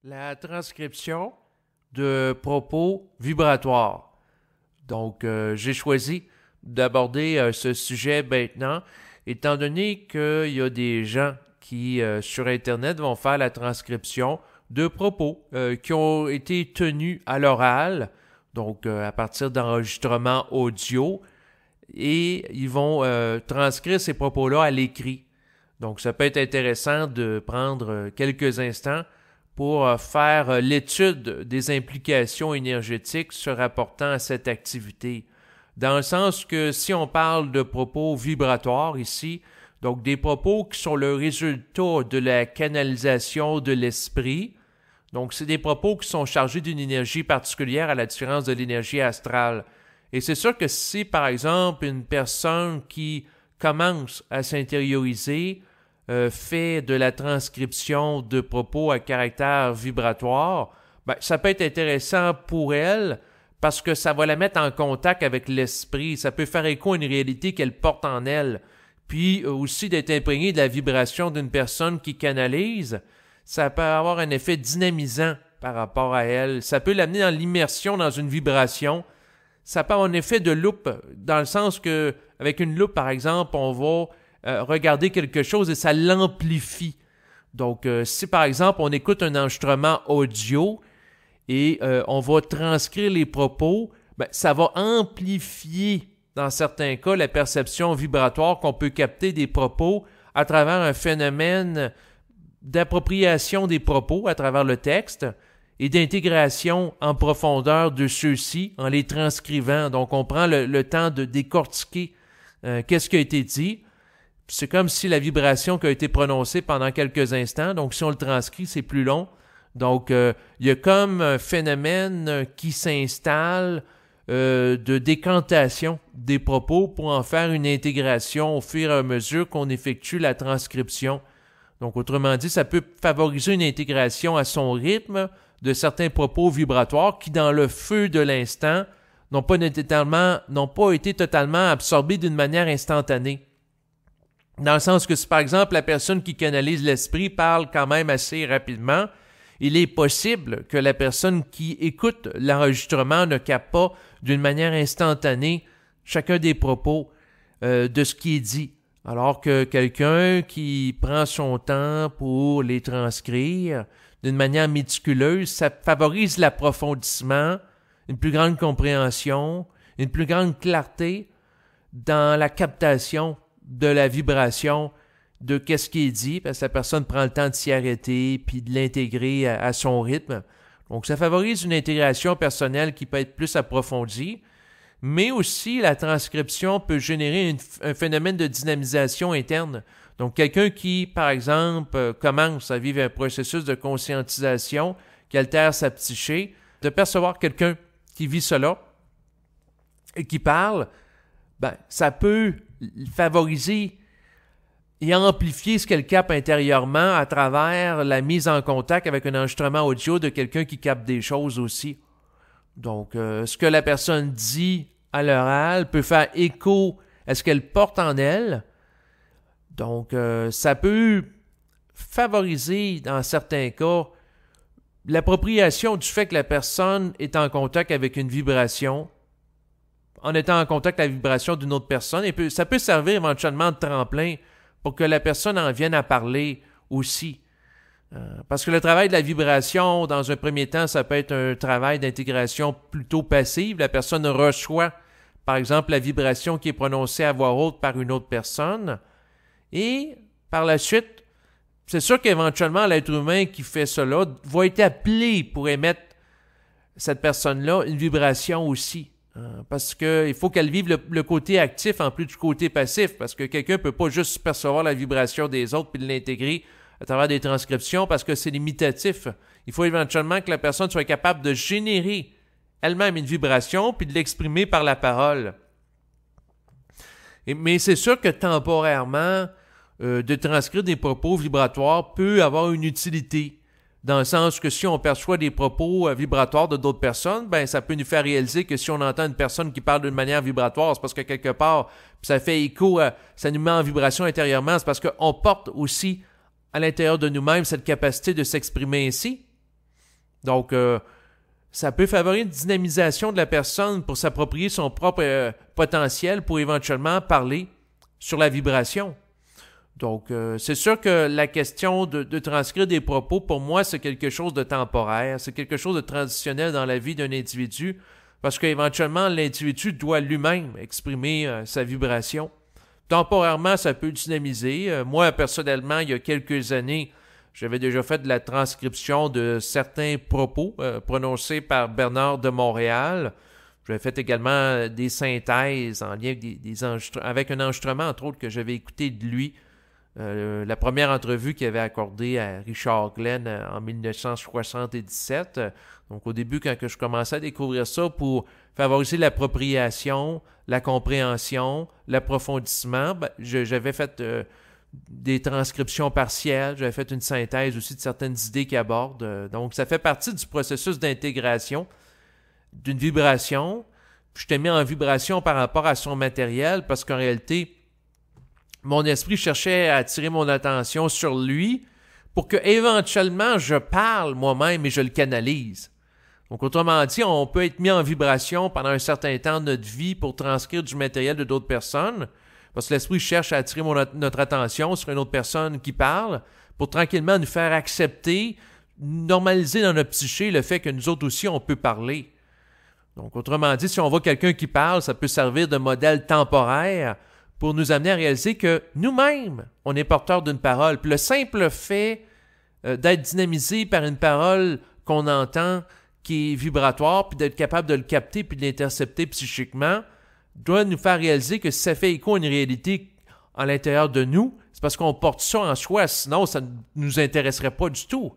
La transcription de propos vibratoires. Donc, j'ai choisi d'aborder ce sujet maintenant, étant donné qu'il y a des gens qui, sur Internet, vont faire la transcription de propos qui ont été tenus à l'oral, donc à partir d'enregistrements audio, et ils vont transcrire ces propos-là à l'écrit. Donc, ça peut être intéressant de prendre quelques instants pour faire l'étude des implications énergétiques se rapportant à cette activité. Dans le sens que si on parle de propos vibratoires ici, donc des propos qui sont le résultat de la canalisation de l'esprit, donc c'est des propos qui sont chargés d'une énergie particulière à la différence de l'énergie astrale. Et c'est sûr que si par exemple une personne qui commence à s'intérioriser fait de la transcription de propos à caractère vibratoire, ça peut être intéressant pour elle parce que ça va la mettre en contact avec l'esprit. Ça peut faire écho à une réalité qu'elle porte en elle. Puis aussi d'être imprégné de la vibration d'une personne qui canalise, ça peut avoir un effet dynamisant par rapport à elle. Ça peut l'amener dans l'immersion dans une vibration. Ça peut avoir un effet de loupe, dans le sens que, avec une loupe, par exemple, on va regarder quelque chose et ça l'amplifie. Donc, si par exemple, on écoute un enregistrement audio et on va transcrire les propos, ça va amplifier, dans certains cas, la perception vibratoire qu'on peut capter des propos à travers un phénomène d'appropriation des propos à travers le texte et d'intégration en profondeur de ceux-ci en les transcrivant. Donc, on prend le temps de décortiquer qu'est-ce qui a été dit. C'est comme si la vibration qui a été prononcée pendant quelques instants, donc si on le transcrit, c'est plus long. Donc, il y a comme un phénomène qui s'installe de décantation des propos pour en faire une intégration au fur et à mesure qu'on effectue la transcription. Donc, autrement dit, ça peut favoriser une intégration à son rythme de certains propos vibratoires qui, dans le feu de l'instant, n'ont pas été totalement absorbés d'une manière instantanée. Dans le sens que si, par exemple, la personne qui canalise l'esprit parle quand même assez rapidement, il est possible que la personne qui écoute l'enregistrement ne capte pas d'une manière instantanée chacun des propos de ce qui est dit. Alors que quelqu'un qui prend son temps pour les transcrire d'une manière méticuleuse, ça favorise l'approfondissement, une plus grande compréhension, une plus grande clarté dans la captation de la vibration de qu'est-ce qui est dit, parce que la personne prend le temps de s'y arrêter puis de l'intégrer à son rythme. Donc, ça favorise une intégration personnelle qui peut être plus approfondie, mais aussi la transcription peut générer un phénomène de dynamisation interne. Donc, quelqu'un qui, par exemple, commence à vivre un processus de conscientisation qui altère sa psyché, de percevoir quelqu'un qui vit cela et qui parle, ça peut favoriser et amplifier ce qu'elle capte intérieurement à travers la mise en contact avec un enregistrement audio de quelqu'un qui capte des choses aussi. Donc, ce que la personne dit à l'oral peut faire écho à ce qu'elle porte en elle. Donc, ça peut favoriser, dans certains cas, l'appropriation du fait que la personne est en contact avec une vibration, en étant en contact avec la vibration d'une autre personne, et ça peut servir éventuellement de tremplin pour que la personne en vienne à parler aussi. Parce que le travail de la vibration, dans un premier temps, ça peut être un travail d'intégration plutôt passive. La personne reçoit, par exemple, la vibration qui est prononcée à voix haute par une autre personne. Et par la suite, c'est sûr qu'éventuellement, l'être humain qui fait cela va être appelé pour émettre cette personne-là une vibration aussi. Parce qu'il faut qu'elle vive le côté actif en plus du côté passif, parce que quelqu'un ne peut pas juste percevoir la vibration des autres puis l'intégrer à travers des transcriptions parce que c'est limitatif. Il faut éventuellement que la personne soit capable de générer elle-même une vibration puis de l'exprimer par la parole. Mais c'est sûr que temporairement, de transcrire des propos vibratoires peut avoir une utilité. Dans le sens que si on perçoit des propos vibratoires de d'autres personnes, ça peut nous faire réaliser que si on entend une personne qui parle d'une manière vibratoire, c'est parce que quelque part, ça fait écho, ça nous met en vibration intérieurement, c'est parce qu'on porte aussi à l'intérieur de nous-mêmes cette capacité de s'exprimer ainsi. Donc, ça peut favoriser une dynamisation de la personne pour s'approprier son propre potentiel pour éventuellement parler sur la vibration. Donc, c'est sûr que la question de transcrire des propos, pour moi, c'est quelque chose de temporaire, c'est quelque chose de transitionnel dans la vie d'un individu, parce qu'éventuellement, l'individu doit lui-même exprimer sa vibration. Temporairement, ça peut dynamiser. Moi, personnellement, il y a quelques années, j'avais déjà fait de la transcription de certains propos prononcés par Bernard de Montréal. J'avais fait également des synthèses en lien avec, avec un enregistrement, entre autres, que j'avais écouté de lui. La première entrevue qu'il avait accordée à Richard Glenn en 1977. Donc au début, quand je commençais à découvrir ça pour favoriser l'appropriation, la compréhension, l'approfondissement, j'avais fait des transcriptions partielles, j'avais fait une synthèse aussi de certaines idées qu'il aborde. Donc ça fait partie du processus d'intégration d'une vibration. Je t'ai mis en vibration par rapport à son matériel parce qu'en réalité, mon esprit cherchait à attirer mon attention sur lui pour que éventuellement je parle moi-même et je le canalise. Donc autrement dit, on peut être mis en vibration pendant un certain temps de notre vie pour transcrire du matériel de d'autres personnes, parce que l'esprit cherche à attirer notre attention sur une autre personne qui parle pour tranquillement nous faire accepter, normaliser dans notre psyché le fait que nous autres aussi on peut parler. Donc autrement dit, si on voit quelqu'un qui parle, ça peut servir de modèle temporaire pour nous amener à réaliser que nous-mêmes, on est porteurs d'une parole. Puis le simple fait d'être dynamisé par une parole qu'on entend qui est vibratoire, puis d'être capable de le capter puis de l'intercepter psychiquement, doit nous faire réaliser que si ça fait écho à une réalité à l'intérieur de nous, c'est parce qu'on porte ça en soi, sinon ça ne nous intéresserait pas du tout.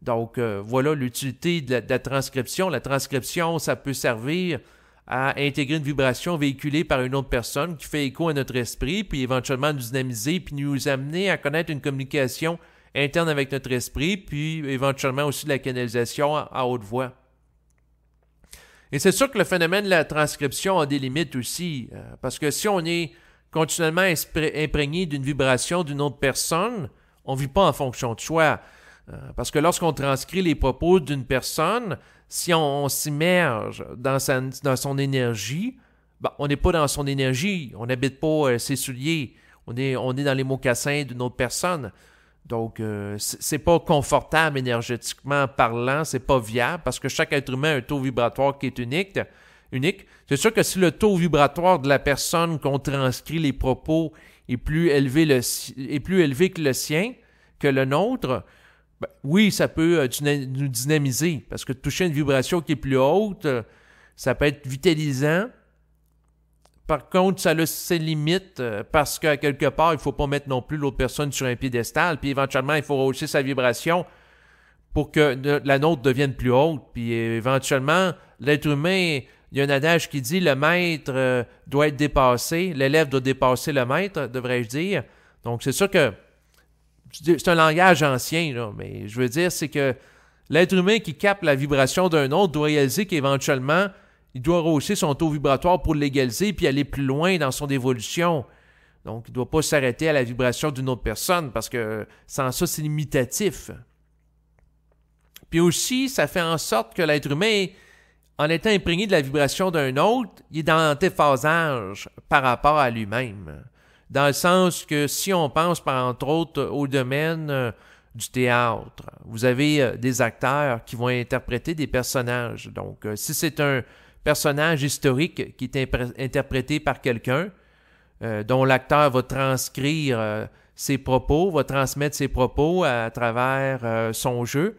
Donc voilà l'utilité de la transcription. La transcription, ça peut servir à intégrer une vibration véhiculée par une autre personne qui fait écho à notre esprit, puis éventuellement nous dynamiser, puis nous amener à connaître une communication interne avec notre esprit, puis éventuellement aussi de la canalisation à haute voix. Et c'est sûr que le phénomène de la transcription a des limites aussi, parce que si on est continuellement imprégné d'une vibration d'une autre personne, on ne vit pas en fonction de soi. Parce que lorsqu'on transcrit les propos d'une personne, si on s'immerge dans son énergie, on n'est pas dans son énergie, on n'habite pas ses souliers, on est dans les mocassins d'une autre personne. Donc, c'est pas confortable énergétiquement parlant, c'est pas viable parce que chaque être humain a un taux vibratoire qui est unique. C'est sûr que si le taux vibratoire de la personne qu'on transcrit les propos est plus élevé que le sien, que le nôtre, oui, ça peut nous dynamiser parce que toucher une vibration qui est plus haute, ça peut être vitalisant. Par contre, ça a ses limites parce qu'à quelque part, il ne faut pas mettre non plus l'autre personne sur un piédestal. Puis éventuellement, il faut rehausser sa vibration pour que la nôtre devienne plus haute. Puis éventuellement, l'être humain, il y a un adage qui dit le maître doit être dépassé, l'élève doit dépasser le maître, devrais-je dire. Donc c'est sûr que c'est un langage ancien, là, mais je veux dire, c'est que l'être humain qui capte la vibration d'un autre doit réaliser qu'éventuellement, il doit rehausser son taux vibratoire pour l'égaliser puis aller plus loin dans son évolution. Donc, il ne doit pas s'arrêter à la vibration d'une autre personne parce que sans ça, c'est limitatif. Puis aussi, ça fait en sorte que l'être humain, en étant imprégné de la vibration d'un autre, il est dans l'antéphasage par rapport à lui-même. Dans le sens que si on pense, entre autres, au domaine du théâtre, vous avez des acteurs qui vont interpréter des personnages. Donc, si c'est un personnage historique qui est interprété par quelqu'un, dont l'acteur va transcrire ses propos, va transmettre ses propos à travers son jeu.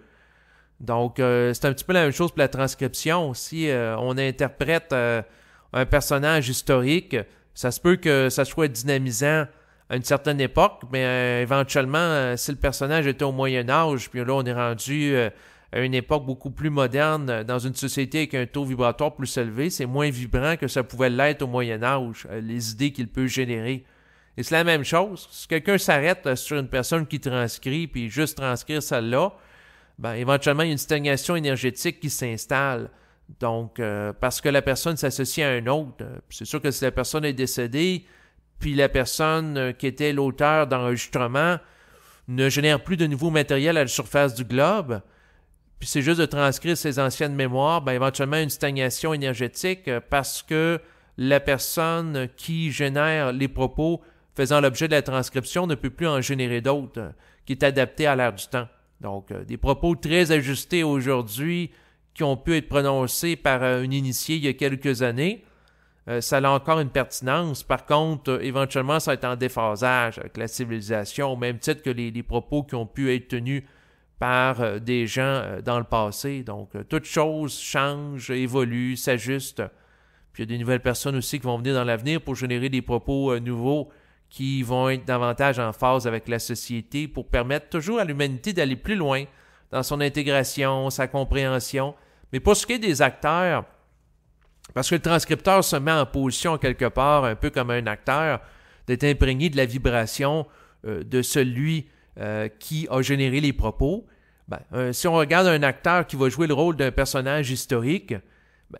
Donc, c'est un petit peu la même chose pour la transcription. Si on interprète un personnage historique, ça se peut que ça soit dynamisant à une certaine époque, mais éventuellement, si le personnage était au Moyen Âge, puis là, on est rendu à une époque beaucoup plus moderne, dans une société avec un taux vibratoire plus élevé, c'est moins vibrant que ça pouvait l'être au Moyen Âge, les idées qu'il peut générer. Et c'est la même chose. Si quelqu'un s'arrête sur une personne qui transcrit, puis juste transcrire celle-là, éventuellement, il y a une stagnation énergétique qui s'installe. Donc, parce que la personne s'associe à un autre. C'est sûr que si la personne est décédée, puis la personne qui était l'auteur d'enregistrement ne génère plus de nouveau matériel à la surface du globe, puis c'est juste de transcrire ses anciennes mémoires, ben éventuellement une stagnation énergétique parce que la personne qui génère les propos faisant l'objet de la transcription ne peut plus en générer d'autres qui est adapté à l'ère du temps. Donc, des propos très ajustés aujourd'hui qui ont pu être prononcés par un initié il y a quelques années, ça a encore une pertinence. Par contre, éventuellement, ça va être en déphasage avec la civilisation, au même titre que les propos qui ont pu être tenus par des gens dans le passé. Donc, toute chose change, évolue, s'ajuste. Puis il y a des nouvelles personnes aussi qui vont venir dans l'avenir pour générer des propos nouveaux qui vont être davantage en phase avec la société pour permettre toujours à l'humanité d'aller plus loin dans son intégration, sa compréhension. Mais pour ce qui est des acteurs, parce que le transcripteur se met en position quelque part, un peu comme un acteur, d'être imprégné de la vibration de celui qui a généré les propos. Si on regarde un acteur qui va jouer le rôle d'un personnage historique,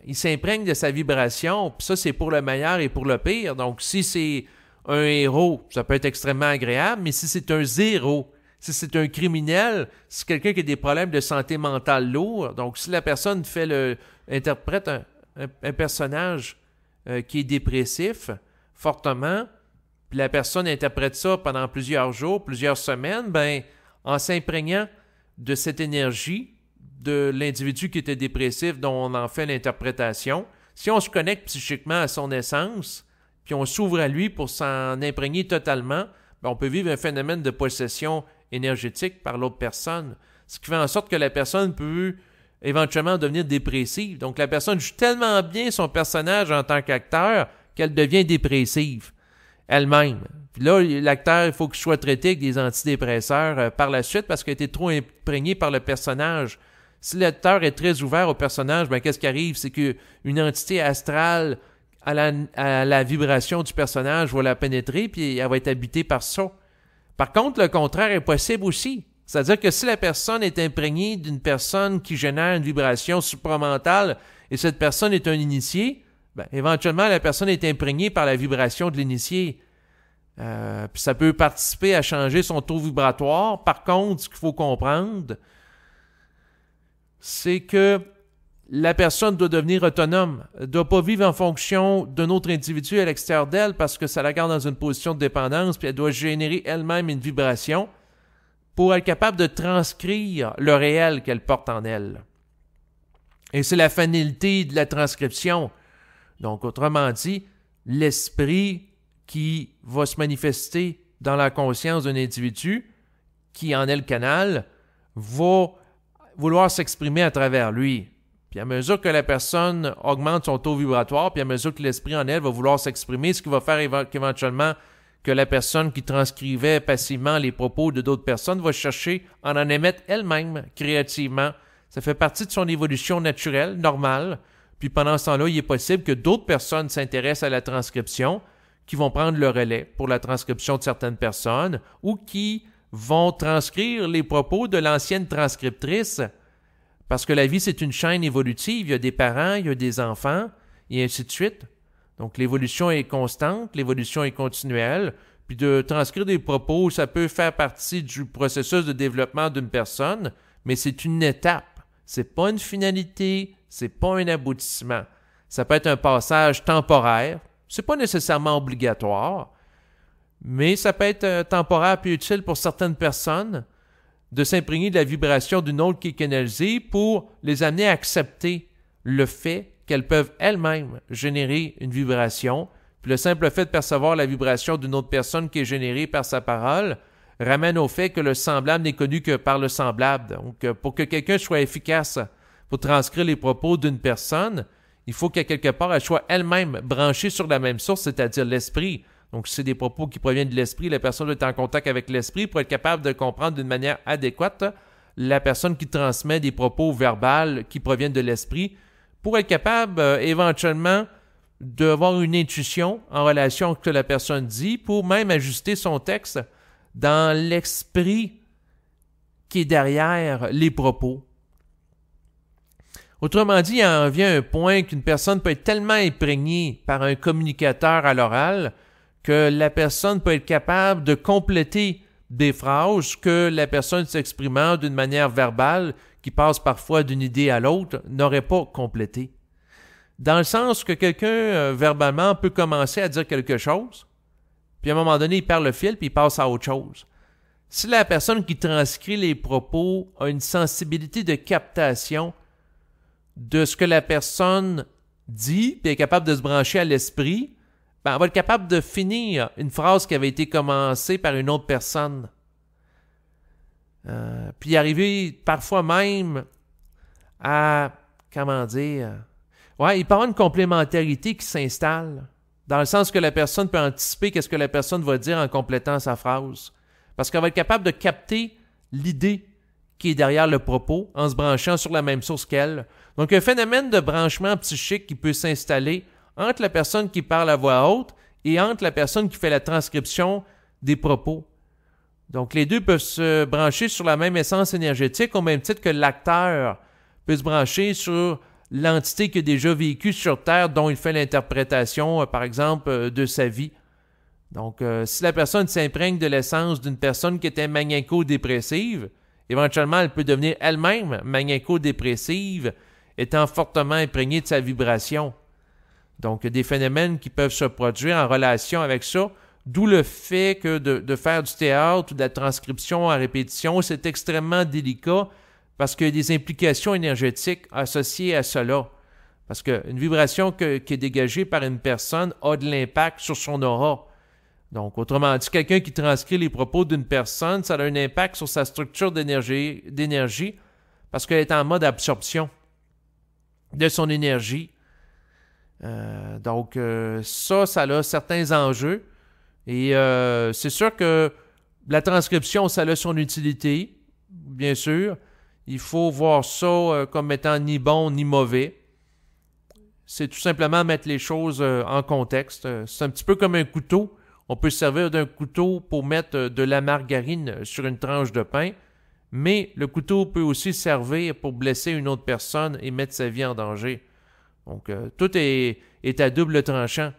il s'imprègne de sa vibration, puis ça c'est pour le meilleur et pour le pire. Donc si c'est un héros, ça peut être extrêmement agréable, mais si c'est un zéro, si c'est un criminel, si c'est quelqu'un qui a des problèmes de santé mentale lourds, donc si la personne interprète un personnage qui est dépressif fortement, puis la personne interprète ça pendant plusieurs jours, plusieurs semaines, en s'imprégnant de cette énergie de l'individu qui était dépressif dont on en fait l'interprétation, si on se connecte psychiquement à son essence, puis on s'ouvre à lui pour s'en imprégner totalement, on peut vivre un phénomène de possession énergétique par l'autre personne, ce qui fait en sorte que la personne peut éventuellement devenir dépressive. Donc la personne joue tellement bien son personnage en tant qu'acteur qu'elle devient dépressive elle-même. Puis là, l'acteur, il faut qu'il soit traité avec des antidépresseurs par la suite parce qu'il a été trop imprégné par le personnage. Si l'acteur est très ouvert au personnage, qu'est-ce qui arrive? C'est qu'une entité astrale à la vibration du personnage va la pénétrer puis elle va être habitée par ça. Par contre, le contraire est possible aussi. C'est-à-dire que si la personne est imprégnée d'une personne qui génère une vibration supramentale et cette personne est un initié, éventuellement la personne est imprégnée par la vibration de l'initié. Puis ça peut participer à changer son taux vibratoire. Par contre, ce qu'il faut comprendre, c'est que la personne doit devenir autonome, ne doit pas vivre en fonction d'un autre individu à l'extérieur d'elle parce que ça la garde dans une position de dépendance, puis elle doit générer elle-même une vibration pour être capable de transcrire le réel qu'elle porte en elle. Et c'est la finalité de la transcription. Donc, autrement dit, l'esprit qui va se manifester dans la conscience d'un individu qui en est le canal va vouloir s'exprimer à travers lui. Puis à mesure que la personne augmente son taux vibratoire, puis à mesure que l'esprit en elle va vouloir s'exprimer, ce qui va faire éventuellement que la personne qui transcrivait passivement les propos de d'autres personnes va chercher à en émettre elle-même créativement. Ça fait partie de son évolution naturelle, normale. Puis pendant ce temps-là, il est possible que d'autres personnes s'intéressent à la transcription, qui vont prendre le relais pour la transcription de certaines personnes ou qui vont transcrire les propos de l'ancienne transcriptrice. Parce que la vie, c'est une chaîne évolutive. Il y a des parents, il y a des enfants, et ainsi de suite. Donc, l'évolution est constante, l'évolution est continuelle. Puis de transcrire des propos, ça peut faire partie du processus de développement d'une personne, mais c'est une étape. C'est pas une finalité, c'est pas un aboutissement. Ça peut être un passage temporaire. C'est pas nécessairement obligatoire, mais ça peut être temporaire puis utile pour certaines personnes de s'imprégner de la vibration d'une autre qui est canalisée pour les amener à accepter le fait qu'elles peuvent elles-mêmes générer une vibration. Puis le simple fait de percevoir la vibration d'une autre personne qui est générée par sa parole ramène au fait que le semblable n'est connu que par le semblable. Donc, pour que quelqu'un soit efficace pour transcrire les propos d'une personne, il faut qu'à quelque part, elle soit elle-même branchée sur la même source, c'est-à-dire l'esprit. Donc, si c'est des propos qui proviennent de l'esprit, la personne doit être en contact avec l'esprit pour être capable de comprendre d'une manière adéquate la personne qui transmet des propos verbaux qui proviennent de l'esprit pour être capable éventuellement d'avoir une intuition en relation avec ce que la personne dit pour même ajuster son texte dans l'esprit qui est derrière les propos. Autrement dit, il en vient un point qu'une personne peut être tellement imprégnée par un communicateur à l'oral que la personne peut être capable de compléter des phrases que la personne s'exprimant d'une manière verbale qui passe parfois d'une idée à l'autre, n'aurait pas complété. Dans le sens que quelqu'un, verbalement, peut commencer à dire quelque chose, puis à un moment donné, il perd le fil, puis il passe à autre chose. Si la personne qui transcrit les propos a une sensibilité de captation de ce que la personne dit, puis est capable de se brancher à l'esprit, ben, elle va être capable de finir une phrase qui avait été commencée par une autre personne. Puis arriver parfois même à, comment dire, ouais, il peut y avoir une complémentarité qui s'installe, dans le sens que la personne peut anticiper qu'est-ce que la personne va dire en complétant sa phrase. Parce qu'elle va être capable de capter l'idée qui est derrière le propos en se branchant sur la même source qu'elle. Donc, un phénomène de branchement psychique qui peut s'installer entre la personne qui parle à voix haute et entre la personne qui fait la transcription des propos. Donc, les deux peuvent se brancher sur la même essence énergétique au même titre que l'acteur peut se brancher sur l'entité qui a déjà vécu sur Terre dont il fait l'interprétation, par exemple, de sa vie. Donc, si la personne s'imprègne de l'essence d'une personne qui était maniaco-dépressive, éventuellement, elle peut devenir elle-même maniaco-dépressive, étant fortement imprégnée de sa vibration. Donc, des phénomènes qui peuvent se produire en relation avec ça, d'où le fait que de faire du théâtre ou de la transcription à répétition, c'est extrêmement délicat parce qu'il y a des implications énergétiques associées à cela. Parce qu'une vibration qui est dégagée par une personne a de l'impact sur son aura. Donc, autrement dit, quelqu'un qui transcrit les propos d'une personne, ça a un impact sur sa structure d'énergie parce qu'elle est en mode absorption de son énergie. Donc, ça a certains enjeux. Et c'est sûr que la transcription, ça a son utilité, bien sûr. Il faut voir ça comme étant ni bon ni mauvais. C'est tout simplement mettre les choses en contexte. C'est un petit peu comme un couteau. On peut se servir d'un couteau pour mettre de la margarine sur une tranche de pain, mais le couteau peut aussi servir pour blesser une autre personne et mettre sa vie en danger. Donc, tout est à double tranchant.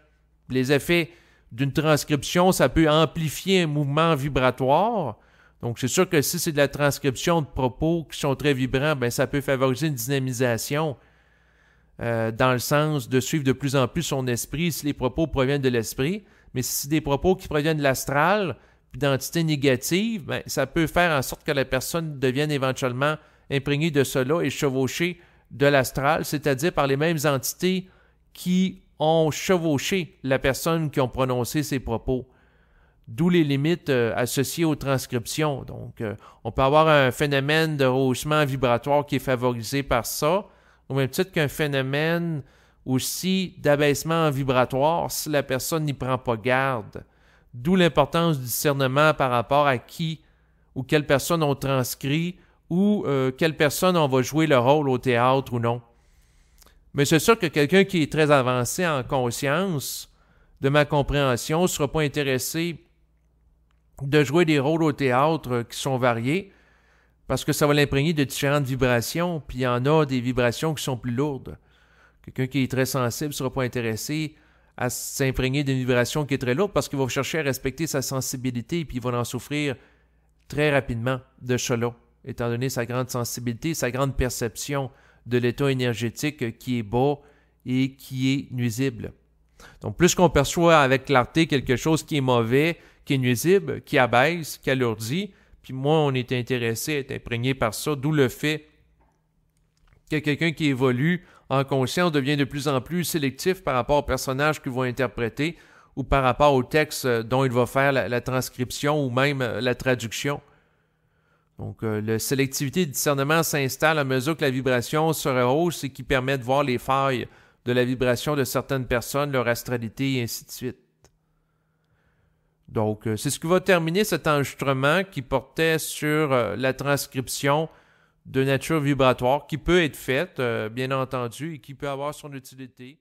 Les effets d'une transcription, ça peut amplifier un mouvement vibratoire. Donc, c'est sûr que si c'est de la transcription de propos qui sont très vibrants, ben ça peut favoriser une dynamisation dans le sens de suivre de plus en plus son esprit si les propos proviennent de l'esprit. Mais si c'est des propos qui proviennent de l'astral, puis d'entités négatives, ben, ça peut faire en sorte que la personne devienne éventuellement imprégnée de cela et chevauchée de l'astral, c'est-à-dire par les mêmes entités qui ont chevauché la personne qui ont prononcé ces propos. D'où les limites associées aux transcriptions. Donc, on peut avoir un phénomène de rehaussement vibratoire qui est favorisé par ça, au même titre qu'un phénomène aussi d'abaissement vibratoire si la personne n'y prend pas garde. D'où l'importance du discernement par rapport à qui ou quelle personne on transcrit ou quelle personne on va jouer le rôle au théâtre ou non. Mais c'est sûr que quelqu'un qui est très avancé en conscience de ma compréhension ne sera pas intéressé de jouer des rôles au théâtre qui sont variés parce que ça va l'imprégner de différentes vibrations, puis il y en a des vibrations qui sont plus lourdes. Quelqu'un qui est très sensible ne sera pas intéressé à s'imprégner d'une vibration qui est très lourde parce qu'il va chercher à respecter sa sensibilité et puis il va en souffrir très rapidement de cela, étant donné sa grande sensibilité, sa grande perception de l'état énergétique qui est bas et qui est nuisible. Donc, plus qu'on perçoit avec clarté quelque chose qui est mauvais, qui est nuisible, qui abaisse, qui alourdit, puis moi, on est intéressé à être imprégné par ça, d'où le fait que quelqu'un qui évolue en conscience devient de plus en plus sélectif par rapport aux personnages qu'il va interpréter ou par rapport au texte dont il va faire la transcription ou même la traduction. Donc, la sélectivité de discernement s'installe à mesure que la vibration se rehausse et qui permet de voir les failles de la vibration de certaines personnes, leur astralité et ainsi de suite. Donc, c'est ce qui va terminer cet enregistrement qui portait sur la transcription de nature vibratoire qui peut être faite, bien entendu, et qui peut avoir son utilité.